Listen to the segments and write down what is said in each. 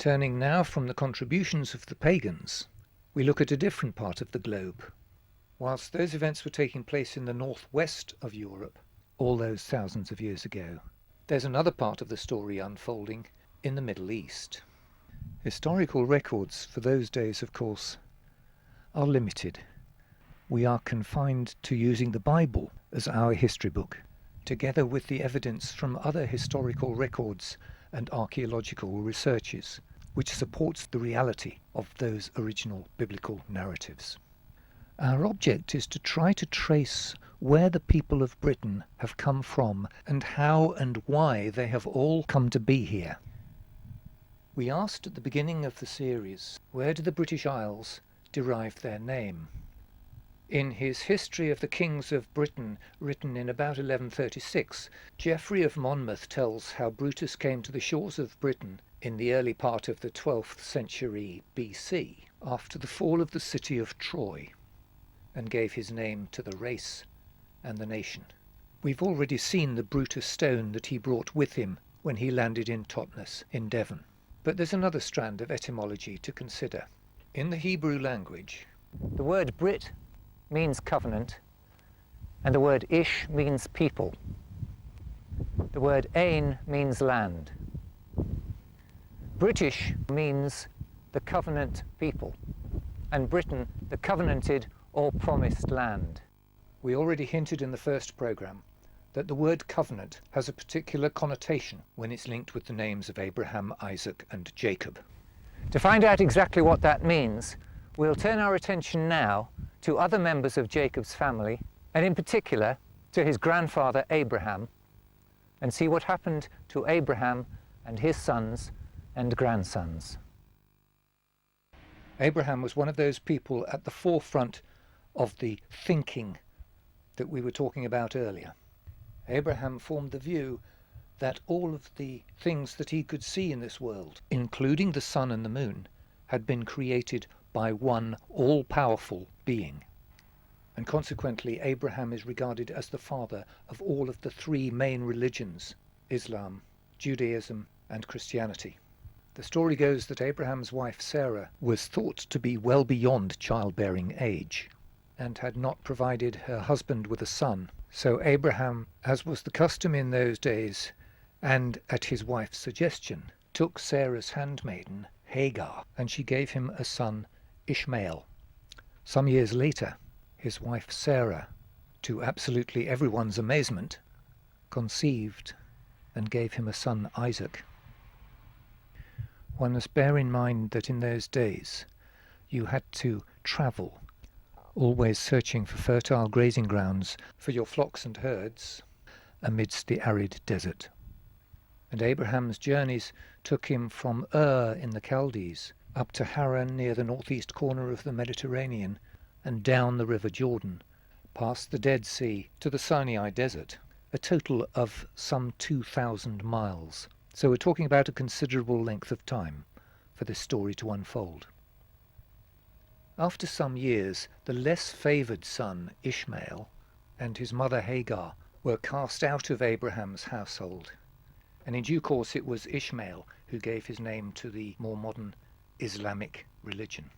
Turning now from the contributions of the pagans, we look at a different part of the globe. Whilst those events were taking place in the northwest of Europe, all those thousands of years ago, there's another part of the story unfolding in the Middle East. Historical records for those days, of course, are limited. We are confined to using the Bible as our history book, together with the evidence from other historical records and archaeological researches, which supports the reality of those original biblical narratives. Our object is to try to trace where the people of Britain have come from and how and why they have all come to be here. We asked at the beginning of the series, where do the British Isles derive their name? In his History of the Kings of Britain, written in about 1136, Geoffrey of Monmouth tells how Brutus came to the shores of Britain in the early part of the 12th century BC, after the fall of the city of Troy, and gave his name to the race and the nation. We've already seen the Brutus stone that he brought with him when he landed in Totnes in Devon. But there's another strand of etymology to consider. In the Hebrew language, the word Brit means covenant, and the word Ish means people. The word Ain means land. British means the covenant people, and Britain the covenanted or promised land. We already hinted in the first programme that the word covenant has a particular connotation when it's linked with the names of Abraham, Isaac and Jacob. To find out exactly what that means, we'll turn our attention now to other members of Jacob's family, and in particular to his grandfather Abraham, and see what happened to Abraham and his sons and grandsons. Abraham was one of those people at the forefront of the thinking that we were talking about earlier. Abraham formed the view that all of the things that he could see in this world, including the sun and the moon, had been created by one all-powerful being. And consequently, Abraham is regarded as the father of all of the three main religions, Islam, Judaism, and Christianity. The story goes that Abraham's wife Sarah was thought to be well beyond childbearing age, and had not provided her husband with a son. So Abraham, as was the custom in those days, and at his wife's suggestion, took Sarah's handmaiden, Hagar, and she gave him a son, Ishmael. Some years later, his wife Sarah, to absolutely everyone's amazement, conceived and gave him a son, Isaac. One must bear in mind that in those days you had to travel, always searching for fertile grazing grounds for your flocks and herds amidst the arid desert. And Abraham's journeys took him from Ur in the Chaldees up to Haran near the northeast corner of the Mediterranean and down the river Jordan, past the Dead Sea to the Sinai Desert, a total of some 2,000 miles. So we're talking about a considerable length of time for this story to unfold. After some years, the less favoured son, Ishmael, and his mother Hagar were cast out of Abraham's household, and in due course it was Ishmael who gave his name to the more modern Islamic religion.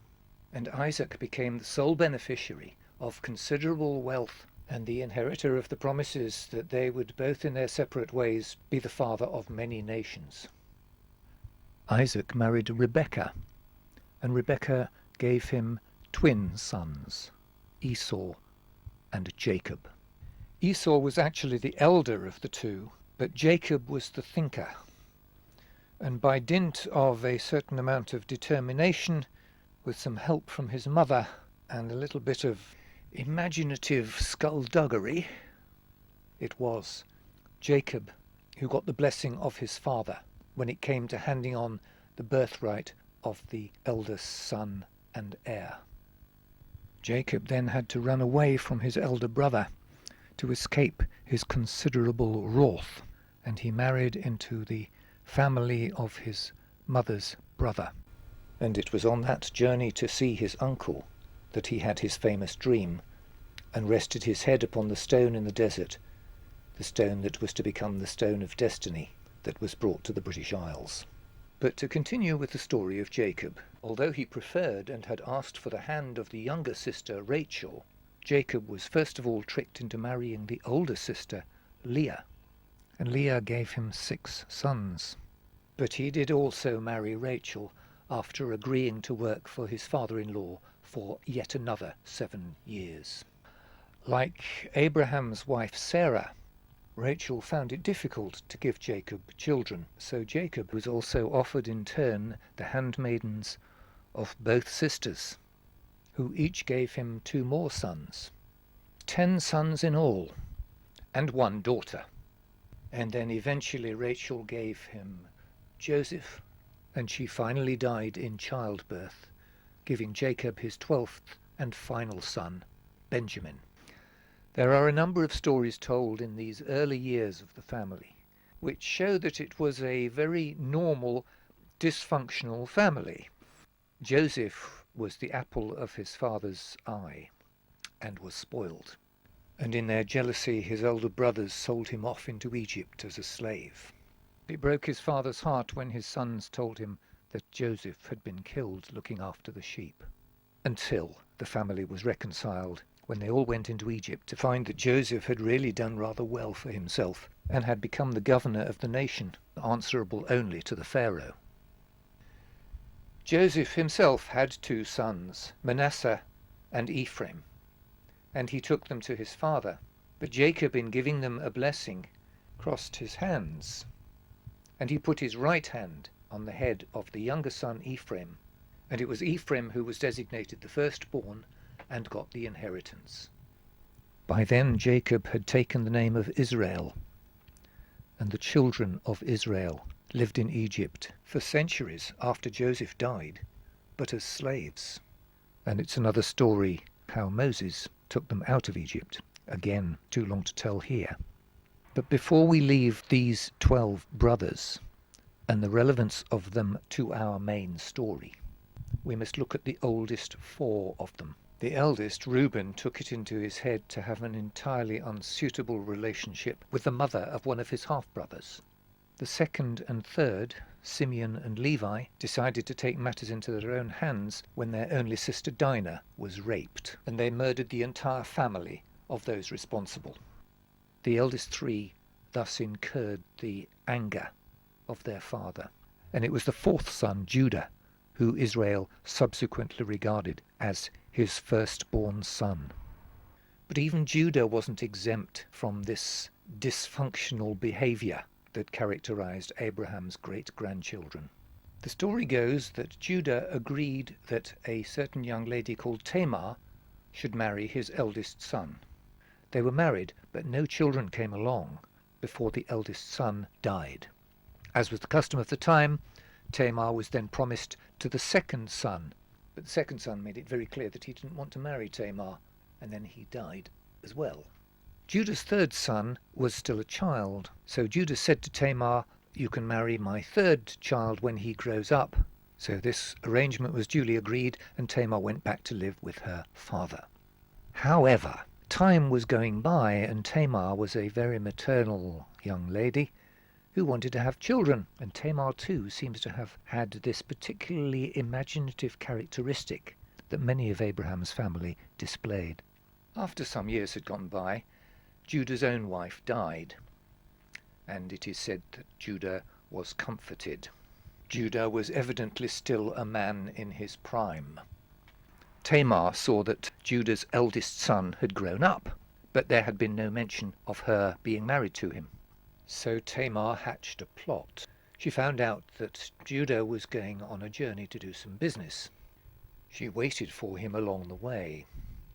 And Isaac became the sole beneficiary of considerable wealth and the inheritor of the promises that they would both in their separate ways be the father of many nations. Isaac married Rebekah, and Rebekah gave him twin sons, Esau and Jacob. Esau was actually the elder of the two, but Jacob was the thinker, and by dint of a certain amount of determination, with some help from his mother and a little bit of imaginative skullduggery, it was Jacob who got the blessing of his father when it came to handing on the birthright of the eldest son and heir. Jacob then had to run away from his elder brother to escape his considerable wrath, and he married into the family of his mother's brother. And it was on that journey to see his uncle that he had his famous dream, and rested his head upon the stone in the desert, the stone that was to become the stone of destiny that was brought to the British Isles. But to continue with the story of Jacob, although he preferred and had asked for the hand of the younger sister Rachel, Jacob was first of all tricked into marrying the older sister Leah, and Leah gave him 6 sons. But he did also marry Rachel after agreeing to work for his father-in-law for yet another 7 years. Like Abraham's wife Sarah, Rachel found it difficult to give Jacob children, so Jacob was also offered in turn the handmaidens of both sisters, who each gave him 2 more sons. 10 sons in all, and 1 daughter. And then eventually Rachel gave him Joseph, and she finally died in childbirth, giving Jacob his 12th and final son, Benjamin. There are a number of stories told in these early years of the family, which show that it was a very normal, dysfunctional family. Joseph was the apple of his father's eye, and was spoiled. And in their jealousy, his older brothers sold him off into Egypt as a slave. It broke his father's heart when his sons told him that Joseph had been killed looking after the sheep, until the family was reconciled when they all went into Egypt to find that Joseph had really done rather well for himself and had become the governor of the nation, answerable only to the Pharaoh. Joseph himself had 2 sons, Manasseh and Ephraim, and he took them to his father. But Jacob, in giving them a blessing, crossed his hands, and he put his right hand on the head of the younger son Ephraim, and it was Ephraim who was designated the firstborn and got the inheritance. By then Jacob had taken the name of Israel, and the children of Israel lived in Egypt for centuries after Joseph died, but as slaves. And it's another story how Moses took them out of Egypt. Again, too long to tell here. But before we leave these 12 brothers and the relevance of them to our main story, we must look at the oldest 4 of them. The eldest, Reuben, took it into his head to have an entirely unsuitable relationship with the mother of one of his half-brothers. The second and third, Simeon and Levi, decided to take matters into their own hands when their only sister Dinah was raped, and they murdered the entire family of those responsible. The eldest 3 thus incurred the anger of their father, and it was the 4th son, Judah, who Israel subsequently regarded as his firstborn son. But even Judah wasn't exempt from this dysfunctional behavior that characterized Abraham's great-grandchildren. The story goes that Judah agreed that a certain young lady called Tamar should marry his eldest son. They were married, but no children came along before the eldest son died. As was the custom of the time, Tamar was then promised to the second son, but the second son made it very clear that he didn't want to marry Tamar, and then he died as well. Judah's third son was still a child, so Judah said to Tamar, "You can marry my third child when he grows up." So this arrangement was duly agreed, and Tamar went back to live with her father. However, time was going by, and Tamar was a very maternal young lady who wanted to have children, and Tamar too seems to have had this particularly imaginative characteristic that many of Abraham's family displayed. After some years had gone by, Judah's own wife died, and it is said that Judah was comforted. Judah was evidently still a man in his prime. Tamar saw that Judah's eldest son had grown up, but there had been no mention of her being married to him. So Tamar hatched a plot. She found out that Judah was going on a journey to do some business. She waited for him along the way,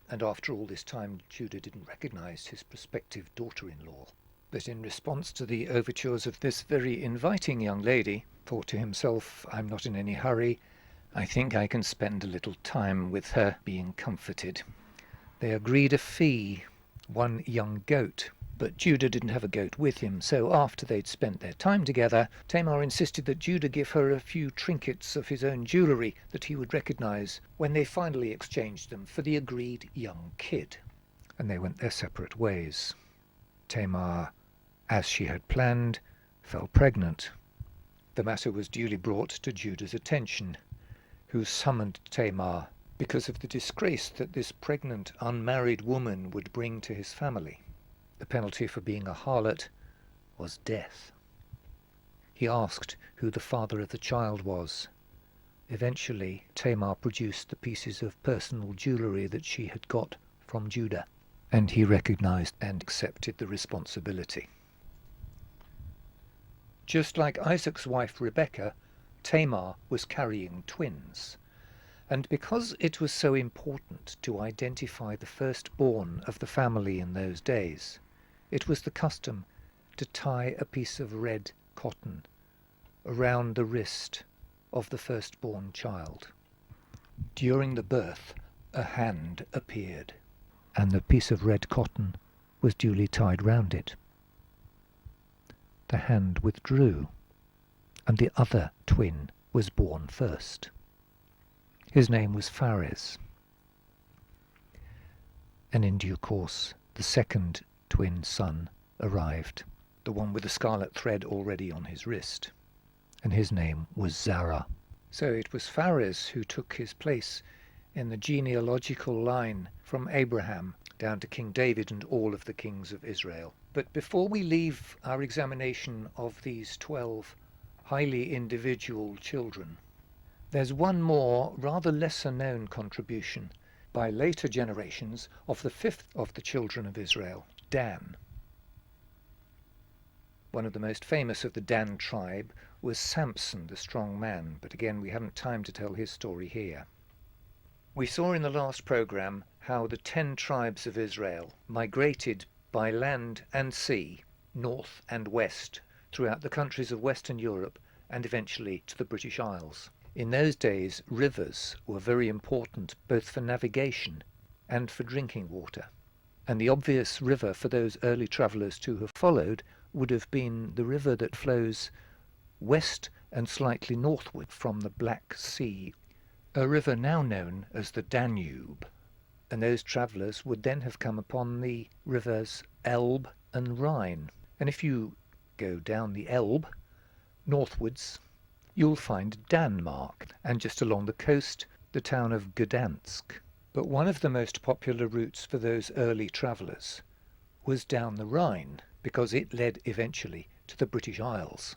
and after all this time Judah didn't recognize his prospective daughter-in-law. But in response to the overtures of this very inviting young lady, thought to himself, "I'm not in any hurry. I think I can spend a little time with her being comforted." They agreed a fee, 1 young goat. But Judah didn't have a goat with him, so after they'd spent their time together, Tamar insisted that Judah give her a few trinkets of his own jewellery that he would recognize when they finally exchanged them for the agreed young kid. And they went their separate ways. Tamar, as she had planned, fell pregnant. The matter was duly brought to Judah's attention, who summoned Tamar because of the disgrace that this pregnant, unmarried woman would bring to his family. The penalty for being a harlot was death. He asked who the father of the child was. Eventually, Tamar produced the pieces of personal jewellery that she had got from Judah, and he recognized and accepted the responsibility. Just like Isaac's wife Rebekah, Tamar was carrying twins, and because it was so important to identify the firstborn of the family in those days, it was the custom to tie a piece of red cotton around the wrist of the firstborn child. During the birth, a hand appeared, and the piece of red cotton was duly tied round it. The hand withdrew, and the other twin was born first. His name was Phares, and in due course the second twin son arrived, the one with the scarlet thread already on his wrist, and his name was Zara. So it was Phares who took his place in the genealogical line from Abraham down to King David and all of the kings of Israel. But before we leave our examination of these 12 highly individual children, there's one more rather lesser known contribution by later generations of the fifth of the children of Israel, Dan. One of the most famous of the Dan tribe was Samson, the strong man, but again we haven't time to tell his story here. We saw in the last program how the 10 tribes of Israel migrated by land and sea, north and west, throughout the countries of Western Europe and eventually to the British Isles. In those days, rivers were very important both for navigation and for drinking water, and the obvious river for those early travellers to have followed would have been the river that flows west and slightly northward from the Black Sea, a river now known as the Danube. And those travellers would then have come upon the rivers Elbe and Rhine. And if you go down the Elbe northwards, you'll find Denmark, and just along the coast, the town of Gdansk. But one of the most popular routes for those early travellers was down the Rhine, because it led eventually to the British Isles.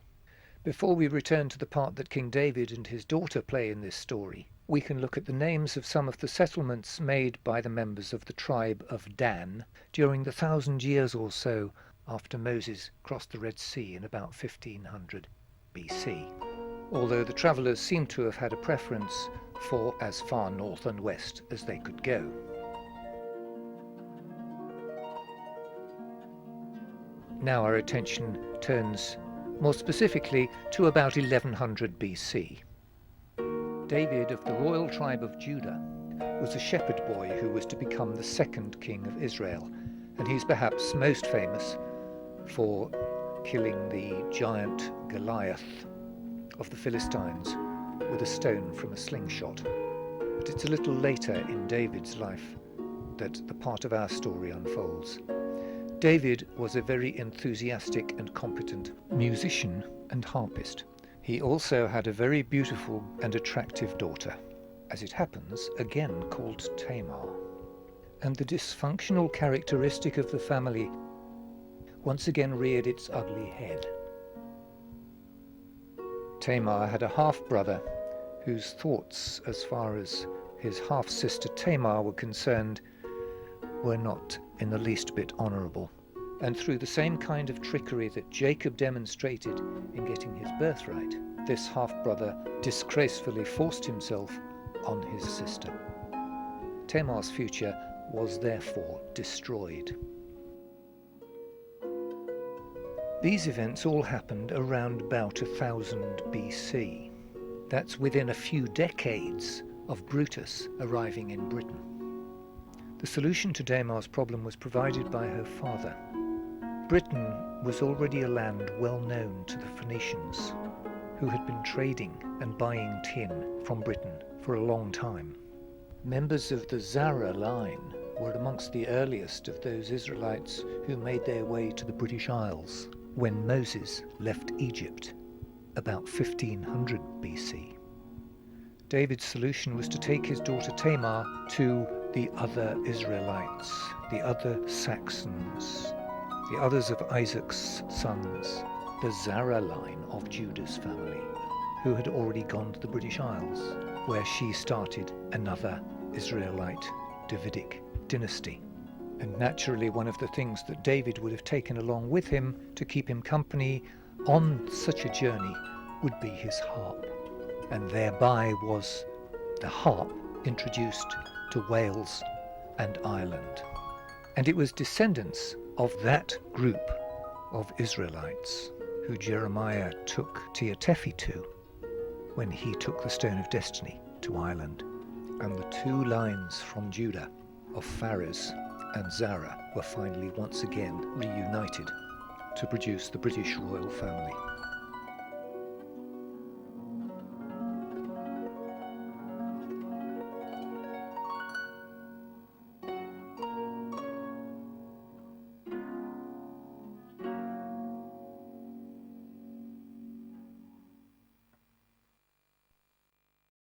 Before we return to the part that King David and his daughter play in this story, we can look at the names of some of the settlements made by the members of the tribe of Dan during the 1,000 years or so after Moses crossed the Red Sea in about 1500 BC. Although the travellers seem to have had a preference for as far north and west as they could go. Now our attention turns more specifically to about 1100 BC. David of the royal tribe of Judah was a shepherd boy who was to become the second king of Israel, and he's perhaps most famous for killing the giant Goliath of the Philistines with a stone from a slingshot. But it's a little later in David's life that the part of our story unfolds. David was a very enthusiastic and competent musician and harpist. He also had a very beautiful and attractive daughter, as it happens, again called Tamar. And the dysfunctional characteristic of the family once again reared its ugly head. Tamar had a half-brother whose thoughts, as far as his half-sister Tamar were concerned, were not in the least bit honourable. And through the same kind of trickery that Jacob demonstrated in getting his birthright, this half-brother disgracefully forced himself on his sister. Tamar's future was therefore destroyed. These events all happened around about 1000 BC. That's within a few decades of Brutus arriving in Britain. The solution to Tamar's problem was provided by her father. Britain was already a land well known to the Phoenicians, who had been trading and buying tin from Britain for a long time. Members of the Zara line were amongst the earliest of those Israelites who made their way to the British Isles when Moses left Egypt about 1500 BC. David's solution was to take his daughter Tamar to the other Israelites, the other Saxons, the others of Isaac's sons, the Zara line of Judah's family, who had already gone to the British Isles, where she started another Israelite Davidic dynasty. And naturally, one of the things that David would have taken along with him to keep him company on such a journey would be his harp. And thereby was the harp introduced to Wales and Ireland. And it was descendants of that group of Israelites who Jeremiah took Teotefi to when he took the Stone of Destiny to Ireland. And the two lines from Judah of Phares and Zara were finally once again reunited to produce the British royal family.